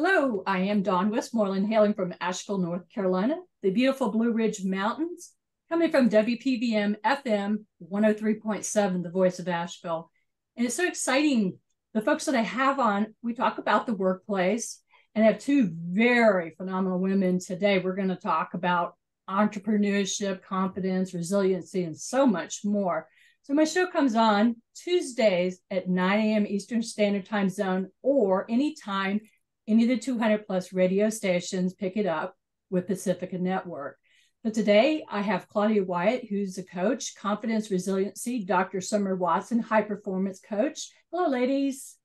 Hello, I am Dawn Westmoreland, hailing from Asheville, North Carolina, the beautiful Blue Ridge Mountains, coming from WPVM FM 103.7, the voice of Asheville. And it's so exciting. The folks that I have on, we talk about the workplace, and I have two very phenomenal women today. We're going to talk about entrepreneurship, confidence, resiliency, and so much more. So my show comes on Tuesdays at 9 a.m. Eastern Standard Time Zone, or anytime any of the 200 plus radio stations pick it up with Pacifica Network. But today I have Claudia Wyatt, who's a coach, confidence, resiliency, Dr. Summer Watson, high performance coach. Hello, ladies.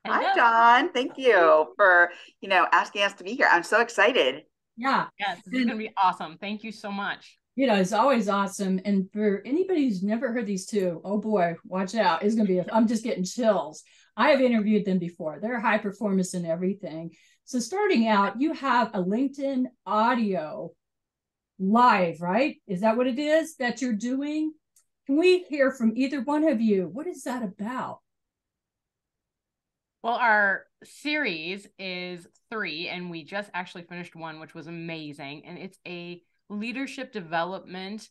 Hi, Dawn. Thank you for, asking us to be here. I'm so excited. Yeah. Yes, this is going to be awesome. Thank you so much. It's always awesome. And for anybody who's never heard these two, oh boy, watch out. It's going to be, I'm just getting chills. I have interviewed them before. They're high performance in everything. So starting out, you have a LinkedIn audio live, right? Is that what it is that you're doing? Can we hear from either one of you? What is that about? Well, our series is 3, and we just actually finished one, which was amazing. And it's a leadership development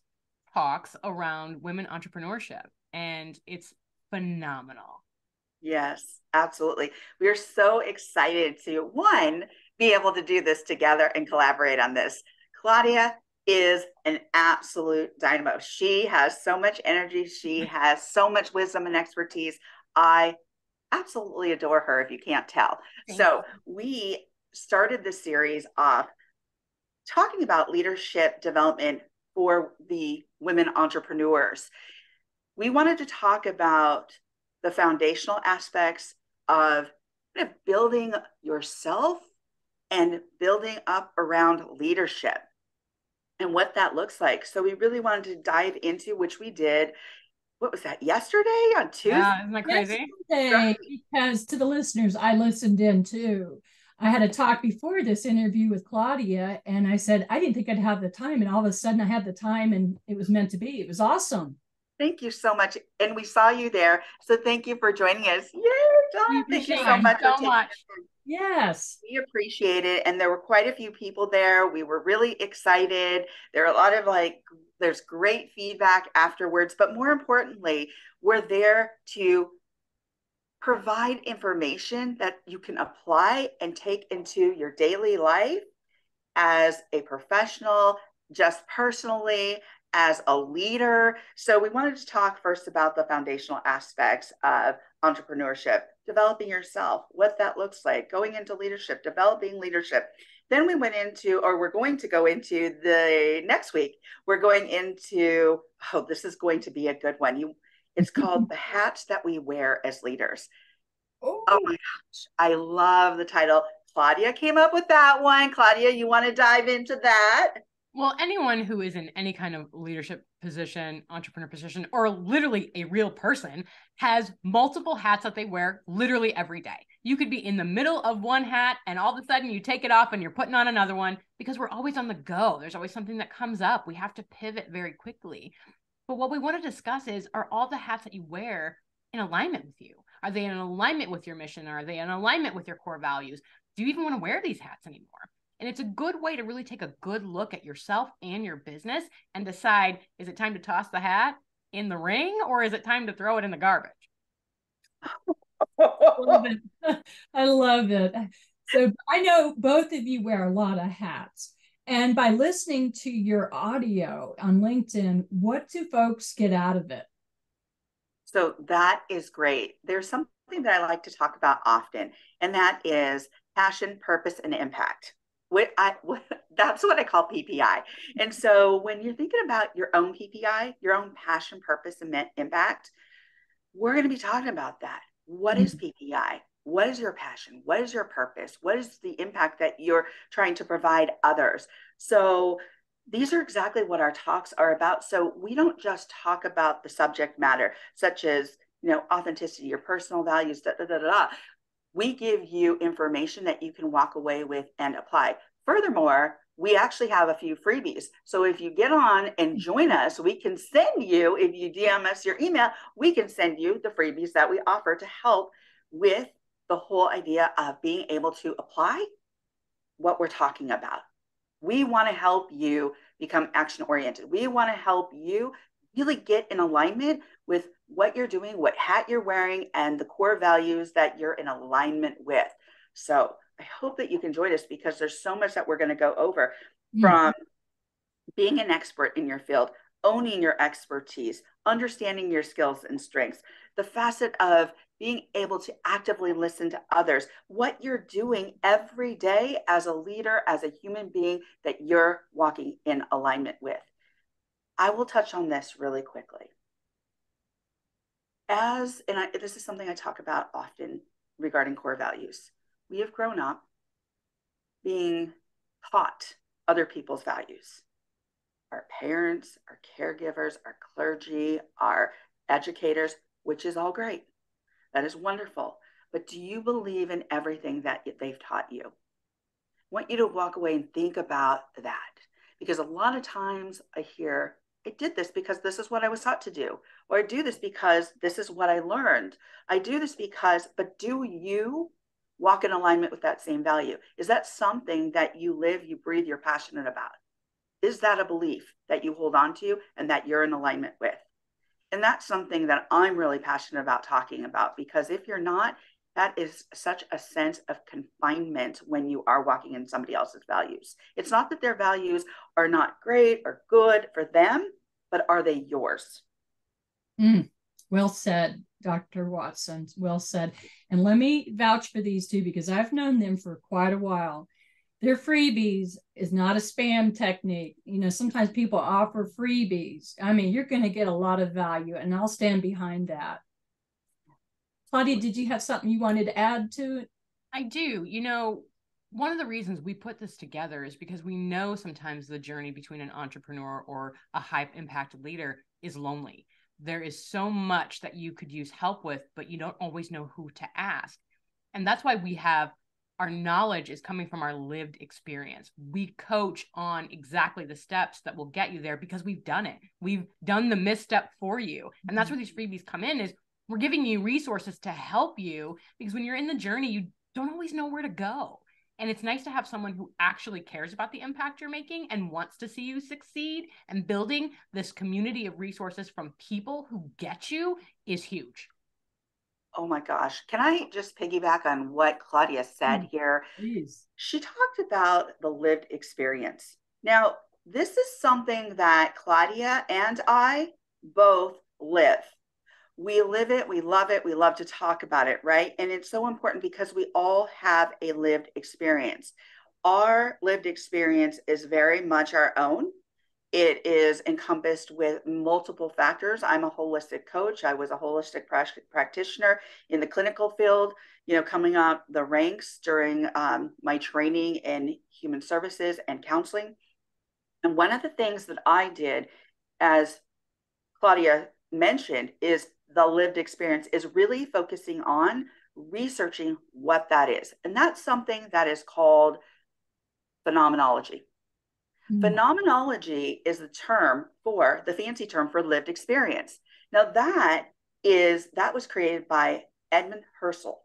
talks around women entrepreneurship. And it's phenomenal. Yes, absolutely. We are so excited to, one, be able to do this together and collaborate on this. Claudia is an absolute dynamo. She has so much energy. She has so much wisdom and expertise. I absolutely adore her, if you can't tell. So we started the series off talking about leadership development for the women entrepreneurs. We wanted to talk about the foundational aspects of building yourself and building up around leadership and what that looks like. So we really wanted to dive into, which we did. What was that, yesterday on Tuesday? Yeah, isn't that crazy? Yesterday, because to the listeners, I listened in too. I had a talk before this interview with Claudia, and I said, I didn't think I'd have the time. And all of a sudden I had the time, and it was meant to be. It was awesome. Thank you so much. And we saw you there. So thank you for joining us. Yay, Dawn. Thank you so much. So much. Yes. We appreciate it. And there were quite a few people there. We were really excited. There are a lot of there's great feedback afterwards. But more importantly, we're there to provide information that you can apply and take into your daily life as a professional, just personally, as a leader. So we wanted to talk first about the foundational aspects of entrepreneurship, developing yourself, what that looks like, going into leadership, developing leadership. Then we went into, or we're going to go into the next week, we're going into, this is going to be a good one. It's called The Hats That We Wear as Leaders. Oh my gosh, I love the title. Claudia came up with that one. Claudia, you want to dive into that? Well, anyone who is in any kind of leadership position, entrepreneur position, or literally a real person has multiple hats that they wear literally every day. You could be in the middle of one hat and all of a sudden you take it off and you're putting on another one, because we're always on the go. There's always something that comes up. We have to pivot very quickly. But what we want to discuss is, are all the hats that you wear in alignment with you? Are they in alignment with your mission? Are they in alignment with your core values? Do you even want to wear these hats anymore? And it's a good way to really take a good look at yourself and your business and decide, is it time to toss the hat in the ring, or is it time to throw it in the garbage? I love it. So I know both of you wear a lot of hats. And by listening to your audio on LinkedIn, what do folks get out of it? So that is great. There's something that I like to talk about often, and that is passion, purpose, and impact. That's what I call PPI. And so when you're thinking about your own PPI, your own passion, purpose, and impact, we're going to be talking about that. What is PPI? What is your passion? What is your purpose? What is the impact that you're trying to provide others? So these are exactly what our talks are about. So we don't just talk about the subject matter, such as, authenticity, your personal values, We give you information that you can walk away with and apply. Furthermore, we actually have a few freebies. So if you get on and join us, we can send you, if you DM us your email, we can send you the freebies that we offer to help with the whole idea of being able to apply, what we're talking about. We want to help you become action oriented. We want to help you really get in alignment with what you're doing, what hat you're wearing, and the core values that you're in alignment with. So I hope that you can join us, because there's so much that we're going to go over, from being an expert in your field, owning your expertise, understanding your skills and strengths, the facet of being able to actively listen to others, what you're doing every day as a leader, as a human being that you're walking in alignment with. I will touch on this really quickly. This is something I talk about often regarding core values. We have grown up being taught other people's values. Our parents, our caregivers, our clergy, our educators, which is all great. That is wonderful. But do you believe in everything that they've taught you? I want you to walk away and think about that. Because a lot of times I hear, I did this because this is what I was taught to do. Or I do this because this is what I learned. I do this because, but do you walk in alignment with that same value? Is that something that you live, you breathe, you're passionate about? Is that a belief that you hold on to and that you're in alignment with? And that's something that I'm really passionate about talking about, because if you're not, that is such a sense of confinement when you are walking in somebody else's values. It's not that their values are not great or good for them, but are they yours? Well said, Dr. Watson. Well said. And let me vouch for these two, because I've known them for quite a while. Their freebies is not a spam technique. You know, sometimes people offer freebies. I mean, you're going to get a lot of value, and I'll stand behind that. Claudia, did you have something you wanted to add to it? I do. You know, one of the reasons we put this together is because we know sometimes the journey between an entrepreneur or a high impact leader is lonely. There is so much that you could use help with, but you don't always know who to ask. And that's why we have our knowledge is coming from our lived experience. We coach on exactly the steps that will get you there because we've done it. We've done the misstep for you. And that's where these freebies come in, is we're giving you resources to help you, because when you're in the journey, you don't always know where to go. And it's nice to have someone who actually cares about the impact you're making and wants to see you succeed. And building this community of resources from people who get you is huge. Oh my gosh. Can I just piggyback on what Claudia said here? Please. She talked about the lived experience. Now, this is something that Claudia and I both live. We live it, we love it, we love to talk about it, right? And it's so important because we all have a lived experience. Our lived experience is very much our own. It is encompassed with multiple factors. I'm a holistic coach. I was a holistic practitioner in the clinical field, you know, coming up the ranks during my training in human services and counseling. And one of the things that I did, as Claudia mentioned, is the lived experience, is really focusing on researching what that is. And that's something that is called phenomenology. Phenomenology is the fancy term for lived experience. Now that was created by Edmund Husserl.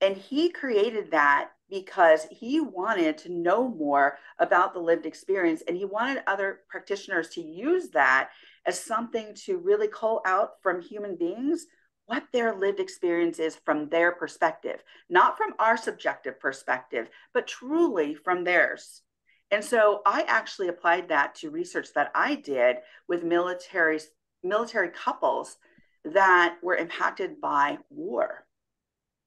And he created that because he wanted to know more about the lived experience, and he wanted other practitioners to use that as something to really call out from human beings what their lived experience is from their perspective, not from our subjective perspective, but truly from theirs. And so I actually applied that to research that I did with military couples that were impacted by war.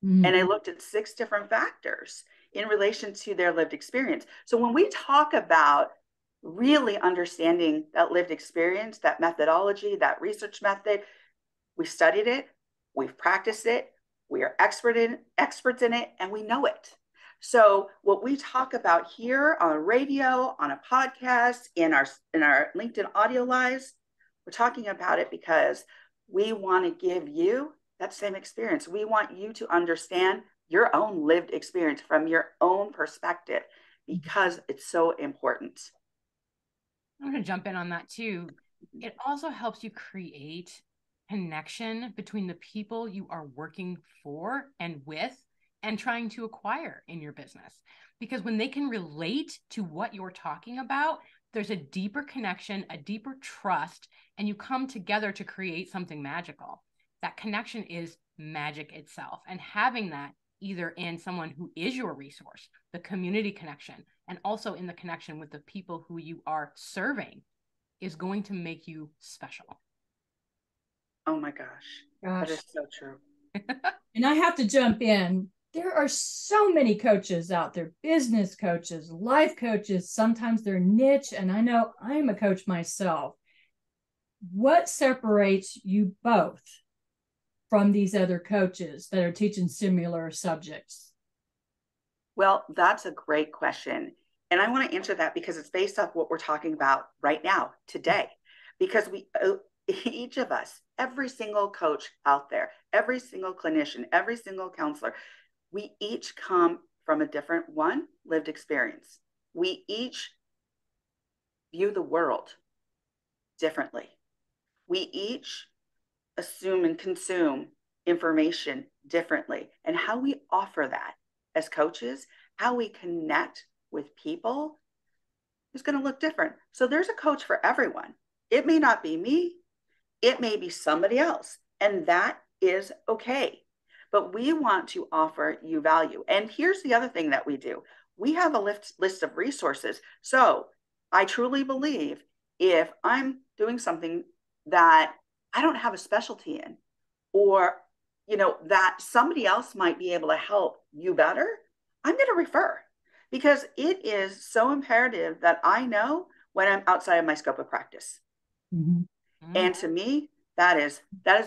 And I looked at 6 different factors in relation to their lived experience. So when we talk about really understanding that lived experience, that methodology, that research method, we studied it, we've practiced it, we are experts in it, and we know it. So what we talk about here on radio, on a podcast, in our LinkedIn audio lives, we're talking about it because we want to give you that same experience. We want you to understand your own lived experience from your own perspective, because it's so important. I'm going to jump in on that too. It also helps you create connection between the people you are working for and with, and trying to acquire in your business. Because when they can relate to what you're talking about, there's a deeper connection, a deeper trust, and you come together to create something magical. That connection is magic itself. And having that either in someone who is your resource, the community connection, and also in the connection with the people who you are serving is going to make you special. Oh my gosh. That is so true. And I have to jump in. There are so many coaches out there, business coaches, life coaches. Sometimes they're niche, and I know I'm a coach myself. What separates you both from these other coaches that are teaching similar subjects? Well, that's a great question. And I want to answer that because it's based off what we're talking about right now, today. Because each of us, every single coach out there, every single clinician, every single counselor, we each come from a different lived experience. We each view the world differently. We each assume and consume information differently. And how we offer that as coaches, how we connect with people is going to look different. So there's a coach for everyone. It may not be me, it may be somebody else, and that is okay. But we want to offer you value. And here's the other thing that we do. We have a list of resources. So I truly believe if I'm doing something that I don't have a specialty in, or that somebody else might be able to help you better, I'm going to refer, because it is so imperative that I know when I'm outside of my scope of practice. Mm-hmm. And to me, that is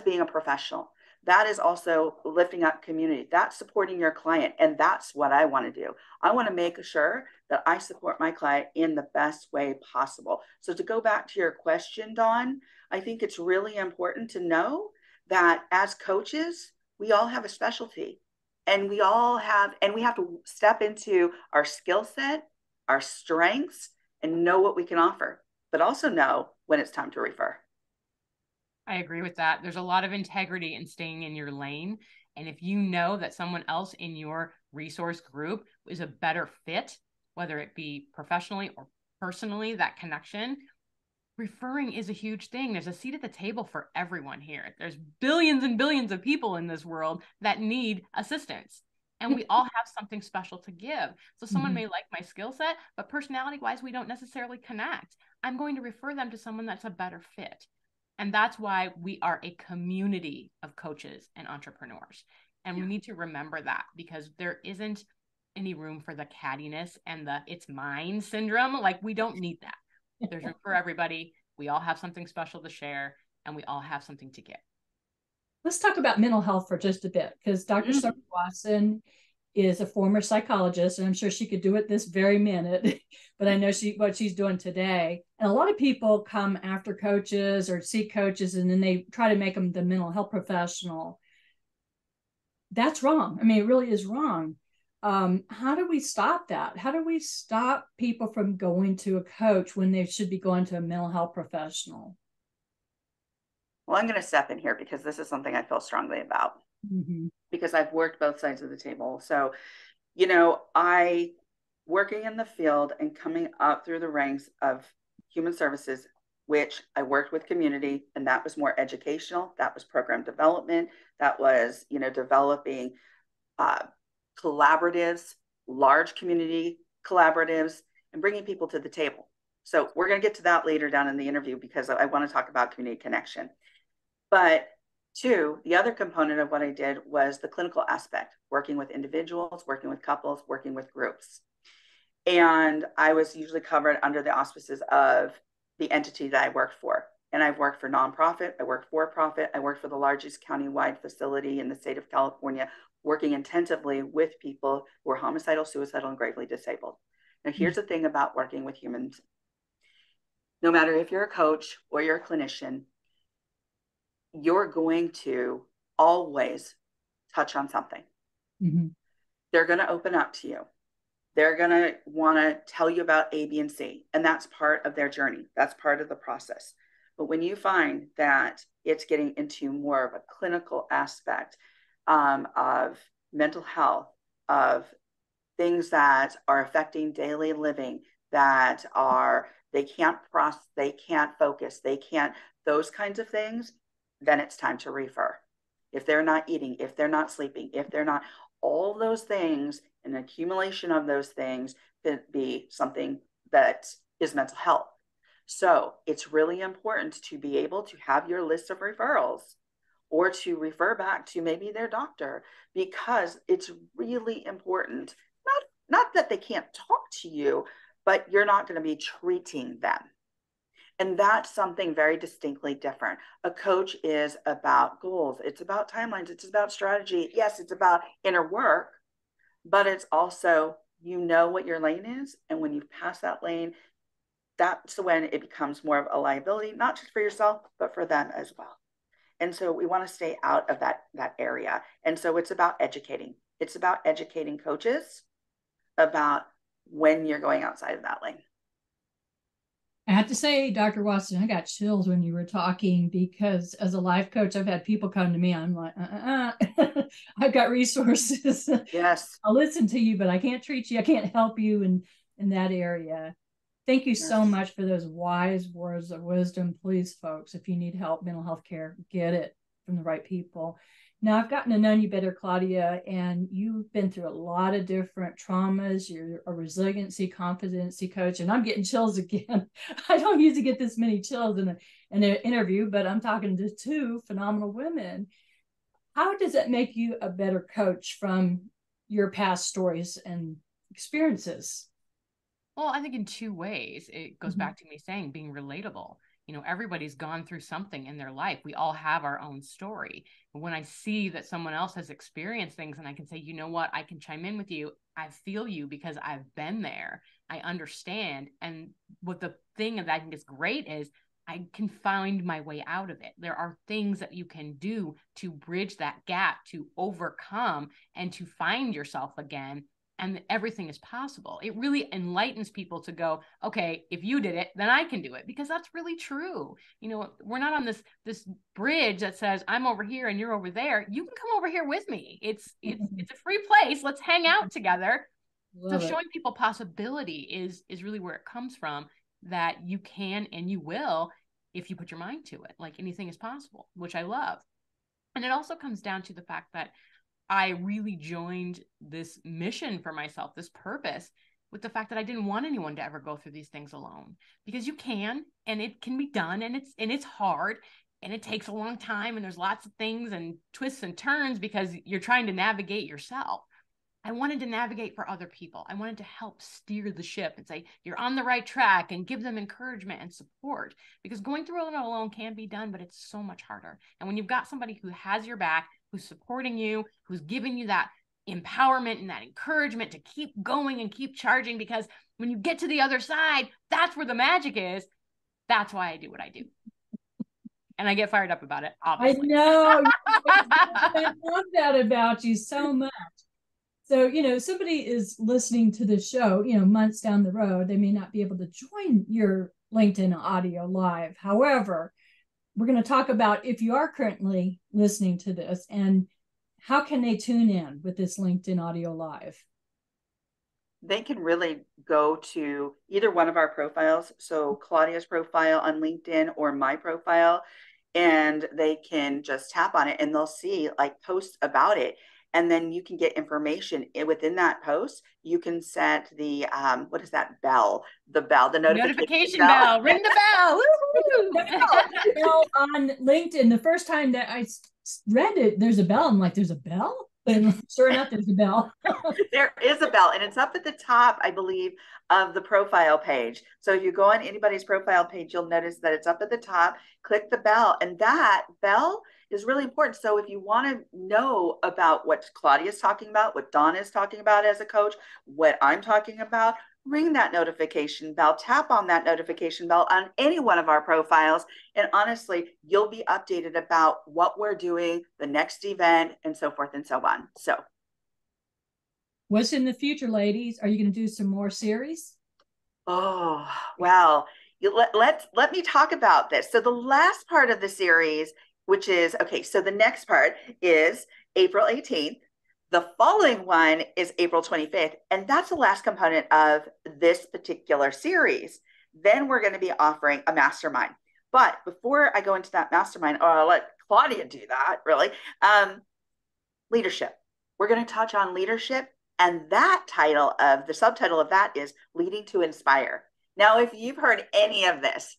being a professional. That is also lifting up community. That's supporting your client. And that's what I want to do. I want to make sure that I support my client in the best way possible. So to go back to your question, Dawn, I think it's really important to know that as coaches, we all have a specialty, and we have to step into our skill set, our strengths, and know what we can offer, but also know when it's time to refer. I agree with that. There's a lot of integrity in staying in your lane. And if you know that someone else in your resource group is a better fit, whether it be professionally or personally, that connection, referring is a huge thing. There's a seat at the table for everyone here. There's billions and billions of people in this world that need assistance. And we all have something special to give. So someone may like my skill set, but personality-wise, we don't necessarily connect. I'm going to refer them to someone that's a better fit. And that's why we are a community of coaches and entrepreneurs. And we need to remember that, because there isn't any room for the cattiness and the it's mine syndrome. Like, we don't need that. There's room for everybody. We all have something special to share, and we all have something to give. Let's talk about mental health for just a bit, because Dr. Sophie Watson is a former psychologist, and I'm sure she could do it this very minute, but I know what she's doing today. And a lot of people come after coaches or seek coaches, and then they try to make them the mental health professional. That's wrong. I mean, it really is wrong. How do we stop that? How do we stop people from going to a coach when they should be going to a mental health professional? Well, I'm going to step in here because this is something I feel strongly about, because I've worked both sides of the table. So, I working in the field and coming up through the ranks of human services, which I worked with community, and that was more educational. That was program development. That was, developing collaboratives, large community collaboratives, and bringing people to the table. So we're going to get to that later down in the interview, because I want to talk about community connection. But two, the other component of what I did was the clinical aspect, working with individuals, working with couples, working with groups. And I was usually covered under the auspices of the entity that I worked for. And I've worked for nonprofit, I worked for profit, I worked for the largest countywide facility in the state of California, working intensively with people who are homicidal, suicidal, and gravely disabled. Now, here's the thing about working with humans. No matter if you're a coach or you're a clinician, you're going to always touch on something. They're going to open up to you. They're going to want to tell you about A, B, and C. And that's part of their journey. That's part of the process. But when you find that it's getting into more of a clinical aspect of mental health, of things that are affecting daily living, that are, they can't process, they can't focus, they can't, those kinds of things, then it's time to refer. If they're not eating, if they're not sleeping, if they're not, all those things, an accumulation of those things could be something that is mental health. So it's really important to be able to have your list of referrals or to refer back to maybe their doctor, because it's really important. Not that they can't talk to you, but you're not going to be treating them. And that's something very distinctly different. A coach is about goals. It's about timelines. It's about strategy. Yes, it's about inner work, but it's also, you know what your lane is. And when you pass that lane, that's when it becomes more of a liability, not just for yourself, but for them as well. And so we want to stay out of that area. And so it's about educating. It's about educating coaches about when you're going outside of that lane. I have to say, Dr. Watson, I got chills when you were talking, because as a life coach, I've had people come to me. I'm like, I've got resources. Yes. I'll listen to you, but I can't treat you. I can't help you in that area. Thank you so much for those wise words of wisdom. Please, folks, if you need help, mental health care, get it from the right people. Now, I've gotten to know you better, Claudia, and you've been through a lot of different traumas. You're a resiliency, competency coach, and I'm getting chills again. I don't usually get this many chills in an interview, but I'm talking to two phenomenal women. How does that make you a better coach from your past stories and experiences? Well, I think in two ways. It goes back to me saying being relatable. You know, everybody's gone through something in their life. We all have our own story. And when I see that someone else has experienced things and I can say, you know what, I can chime in with you. I feel you because I've been there. I understand. And what the thing that I think is great is I can find my way out of it. There are things that you can do to bridge that gap, to overcome and to find yourself again. And everything is possible. It really enlightens people to go, okay, if you did it, then I can do it, because that's really true. You know, we're not on this bridge that says I'm over here and you're over there. You can come over here with me. It's a free place. Let's hang out together. So showing people possibility is really where it comes from, that you can and you will if you put your mind to it. Like, anything is possible, which I love. And it also comes down to the fact that I really joined this mission for myself, this purpose, with the fact that I didn't want anyone to ever go through these things alone, because you can, and it can be done, and it's hard, and it takes a long time, and there's lots of things and twists and turns because you're trying to navigate yourself. I wanted to navigate for other people. I wanted to help steer the ship and say, you're on the right track, and give them encouragement and support, because going through it alone can be done, but it's so much harder. And when you've got somebody who has your back, who's supporting you, who's giving you that empowerment and that encouragement to keep going and keep charging, because when you get to the other side, that's where the magic is. That's why I do what I do. And I get fired up about it, obviously. I know. I love that about you so much. So, you know, somebody is listening to this show, you know, months down the road, they may not be able to join your LinkedIn audio live. However, we're going to talk about, if you are currently listening to this, and how can they tune in with this LinkedIn audio live? They can really go to either one of our profiles. So Claudia's profile on LinkedIn or my profile, and they can just tap on it and they'll see like posts about it. And then you can get information within that post. You can set the, what is that bell? The notification bell. Ring the bell. Bell on LinkedIn. The first time that I read it, there's a bell. I'm like, there's a bell? And sure enough, there's a bell. There is a bell, and it's up at the top, I believe, of the profile page. So if you go on anybody's profile page, you'll notice that it's up at the top. Click the bell, and that bell is really important. So if you want to know about what Claudia is talking about, what Dawn is talking about as a coach, what I'm talking about, ring that notification bell, tap on that notification bell on any one of our profiles. And honestly, you'll be updated about what we're doing, the next event, and so forth and so on. So what's in the future, ladies? Are you going to do some more series? Oh, well, let me talk about this. So the last part of the series, which is, okay, so the next part is April 18th. The following one is April 25th, and that's the last component of this particular series. Then we're going to be offering a mastermind. But before I go into that mastermind, or I'll let Claudia do that, really, leadership. We're going to touch on leadership, and the subtitle of that is Leading to Inspire. Now, if you've heard any of this,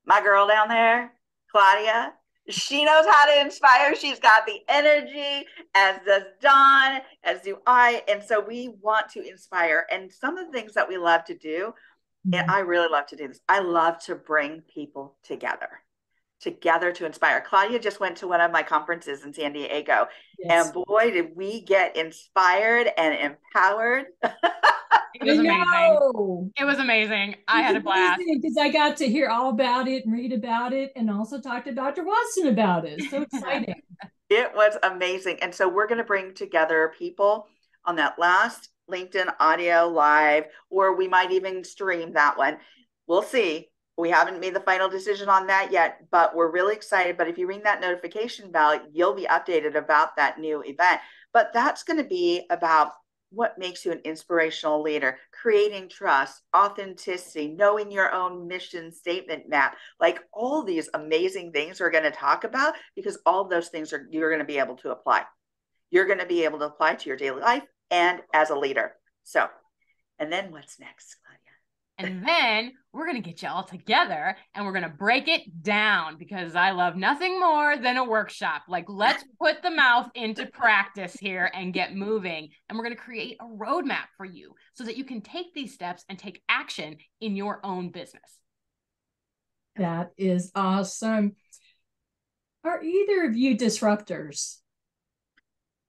my girl down there, Claudia, she knows how to inspire. She's got the energy, as does Dawn, as do I. And so we want to inspire. And some of the things that we love to do, and I really love to do this, I love to bring people together to inspire. Claudia just went to one of my conferences in San Diego. Yes. And boy, did we get inspired and empowered. It was amazing. It was amazing. I had a blast. Because I got to hear all about it and read about it and also talk to Dr. Watson about it. So exciting. It was amazing. And so we're going to bring together people on that last LinkedIn audio live, or we might even stream that one. We'll see. We haven't made the final decision on that yet, but we're really excited. But if you ring that notification bell, you'll be updated about that new event. But that's going to be about what makes you an inspirational leader, creating trust, authenticity, knowing your own mission statement map, like all these amazing things we're going to talk about, because all of those things you're going to be able to apply. You're going to be able to apply to your daily life and as a leader. So, and then what's next, Claudia? And then we're going to get you all together and we're going to break it down, because I love nothing more than a workshop. Like, let's put the mouth into practice here and get moving. And we're going to create a roadmap for you so that you can take these steps and take action in your own business. That is awesome. Are either of you disruptors?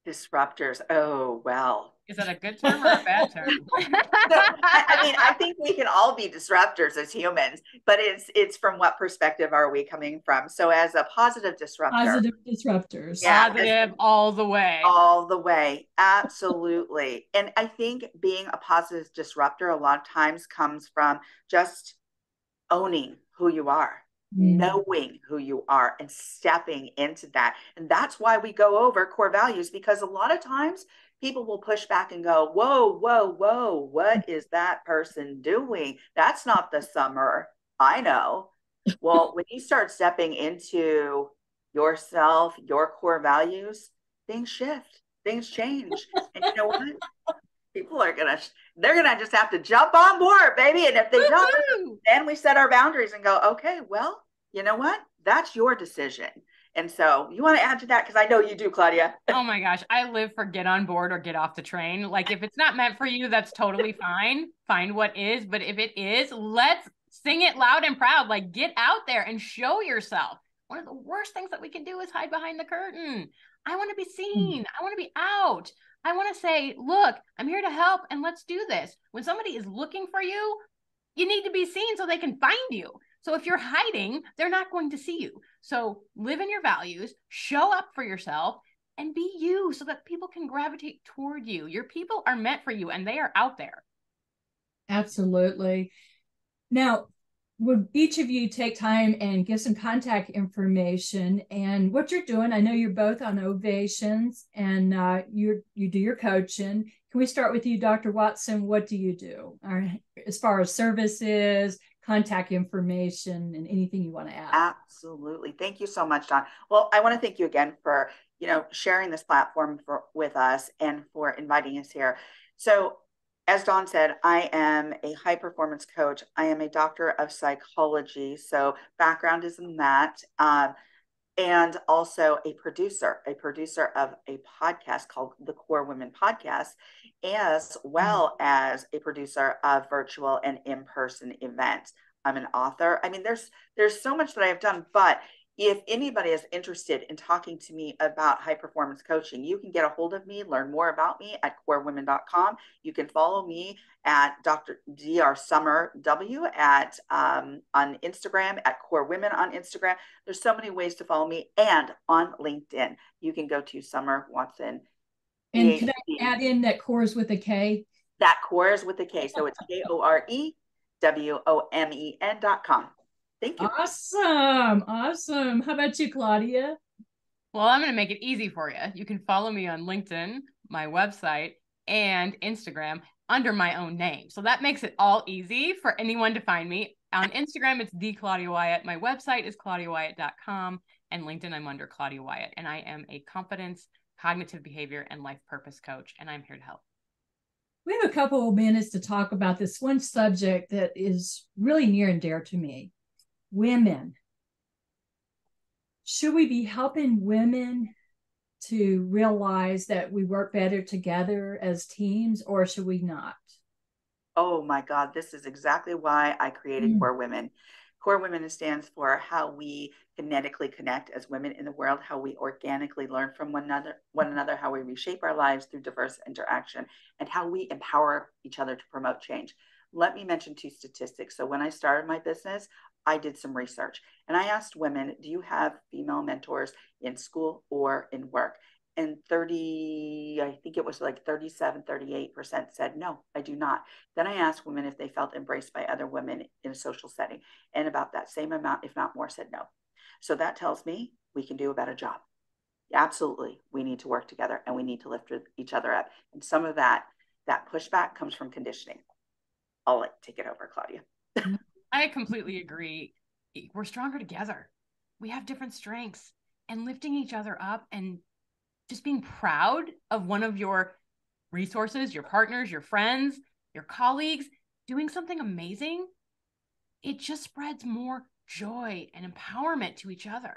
Disruptors. Oh, well. Is that a good term or a bad term? I think we can all be disruptors as humans, but it's from what perspective are we coming from? So as a positive disruptor. Positive disruptors. Yeah, positive all the way. All the way. Absolutely. And I think being a positive disruptor a lot of times comes from just owning who you are. Knowing who you are and stepping into that. And that's why we go over core values, because a lot of times people will push back and go, whoa, whoa, whoa, what is that person doing? That's not the summer. I know. Well, when you start stepping into yourself, your core values, things shift, things change. And you know what? People they're gonna just have to jump on board, baby. And if they don't, then we set our boundaries and go, okay, well, you know what? That's your decision. And so you want to add to that? Because I know you do, Claudia. Oh my gosh. I live for get on board or get off the train. Like, if it's not meant for you, that's totally fine. Find what is. But if it is, let's sing it loud and proud. Like, get out there and show yourself. One of the worst things that we can do is hide behind the curtain. I want to be seen. I want to be out. I want to say, look, I'm here to help and let's do this. When somebody is looking for you, you need to be seen so they can find you. So if you're hiding, they're not going to see you. So live in your values, show up for yourself, and be you so that people can gravitate toward you. Your people are meant for you and they are out there. Absolutely. Now, would each of you take time and give some contact information and what you're doing? I know you're both on Ovations and you do your coaching. Can we start with you, Dr. Watson? What do you do as far as services, contact information, and anything you want to add? Absolutely. Thank you so much, Dawn. Well, I want to thank you again for sharing this platform with us and for inviting us here. So, as Dawn said, I am a high performance coach. I am a doctor of psychology, so background is in that, and also a producer of a podcast called the Core Women Podcast, as well as a producer of virtual and in-person events. I'm an author. I mean, there's so much that I have done, but if anybody is interested in talking to me about high performance coaching, you can get a hold of me, learn more about me at corewomen.com. You can follow me at Dr. Summer W on Instagram, at Core Women on Instagram. There's so many ways to follow me, and on LinkedIn. You can go to Summer Watson. And can I add in that Core is with a K? That Core is with a K. So it's KOREWOMEN.com. Thank you. Awesome. How about you, Claudia? Well, I'm going to make it easy for you. You can follow me on LinkedIn, my website, and Instagram under my own name. So that makes it all easy for anyone to find me. On Instagram, it's the Claudia Wyatt. My website is claudiawyatt.com, and LinkedIn, I'm under Claudia Wyatt. And I am a confidence, cognitive behavior, and life purpose coach, and I'm here to help. We have a couple of minutes to talk about this one subject that is really near and dear to me. Women. Should we be helping women to realize that we work better together as teams, or should we not? Oh my God, this is exactly why I created Core Women. Core Women stands for how we kinetically connect as women in the world, how we organically learn from one another, how we reshape our lives through diverse interaction, and how we empower each other to promote change. Let me mention 2 statistics. So when I started my business, I did some research and I asked women, do you have female mentors in school or in work? And I think it was like 37, 38% said, no, I do not. Then I asked women if they felt embraced by other women in a social setting. And about that same amount, if not more, said no. So that tells me we can do a better job. Absolutely. We need to work together and we need to lift each other up. And some of that pushback comes from conditioning. I'll take it over, Claudia. I completely agree. We're stronger together. We have different strengths, and lifting each other up and just being proud of one of your resources, your partners, your friends, your colleagues, doing something amazing, it just spreads more joy and empowerment to each other.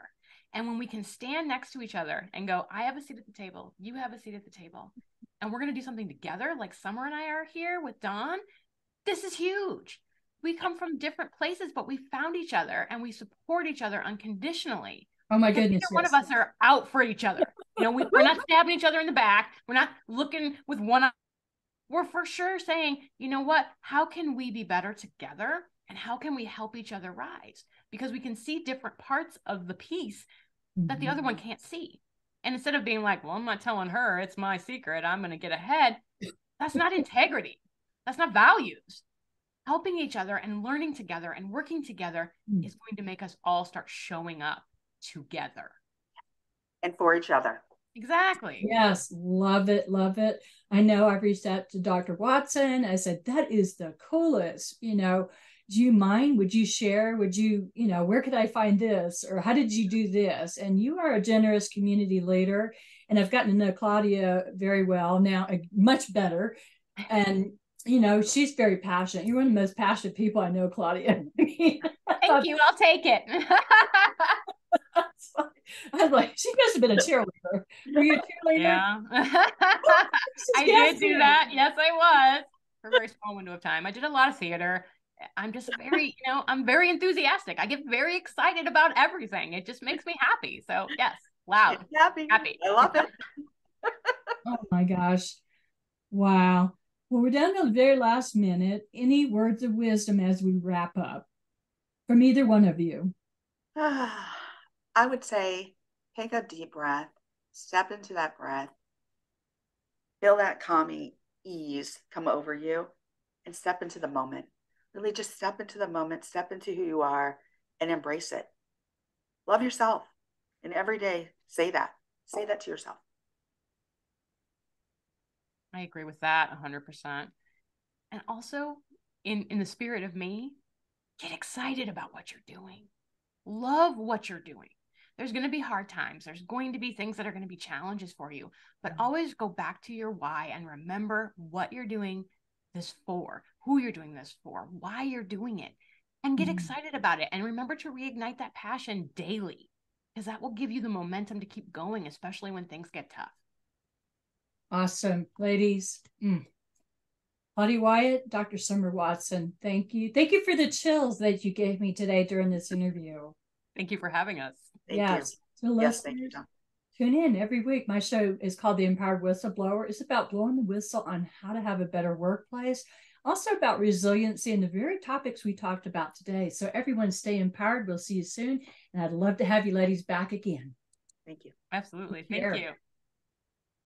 And when we can stand next to each other and go, I have a seat at the table, you have a seat at the table, and we're going to do something together, like Summer and I are here with Dawn, this is huge. We come from different places, but we found each other and we support each other unconditionally. Oh my goodness. Neither one of us are out for each other. You know, we're not stabbing each other in the back. We're not looking with one eye. We're for sure saying, you know what? How can we be better together? And how can we help each other rise? Because we can see different parts of the piece that the other one can't see. And instead of being like, well, I'm not telling her, it's my secret, I'm going to get ahead. That's not integrity. That's not values. Helping each other and learning together and working together is going to make us all start showing up together. And for each other. Exactly. Yes. Love it. Love it. I know I've reached out to Dr. Watson. I said, that is the coolest. You know, do you mind? Would you share? Would you, where could I find this? Or how did you do this? And you are a generous community leader. And I've gotten to know Claudia very well now, much better. And she's very passionate. You're one of the most passionate people I know, Claudia. Thank you. I'll take it. I was like, she must have been a cheerleader. Were you a cheerleader? Yeah. I did do that. Yes, I was. For a very small window of time. I did a lot of theater. I'm just very, I'm very enthusiastic. I get very excited about everything. It just makes me happy. So yes, loud. Happy. I love it. Oh my gosh. Wow. Well, we're down to the very last minute. Any words of wisdom as we wrap up from either one of you? I would say take a deep breath, step into that breath, feel that calming ease come over you, and step into the moment. Really just step into the moment, step into who you are, and embrace it. Love yourself. And every day, say that to yourself. I agree with that 100%. And also, in the spirit of me, get excited about what you're doing. Love what you're doing. There's going to be hard times. There's going to be things that are going to be challenges for you, but always go back to your why and remember what you're doing this for, who you're doing this for, why you're doing it, and get excited about it. And remember to reignite that passion daily, because that will give you the momentum to keep going, especially when things get tough. Awesome, ladies. Claudia Wyatt, Dr. Summer Watson, thank you. Thank you for the chills that you gave me today during this interview. Thank you for having us. Thank you. So thank you, John. Tune in every week. My show is called The Empowered Whistleblower. It's about blowing the whistle on how to have a better workplace, also about resiliency and the very topics we talked about today. So everyone stay empowered. We'll see you soon. And I'd love to have you ladies back again. Thank you. Absolutely. Thank you.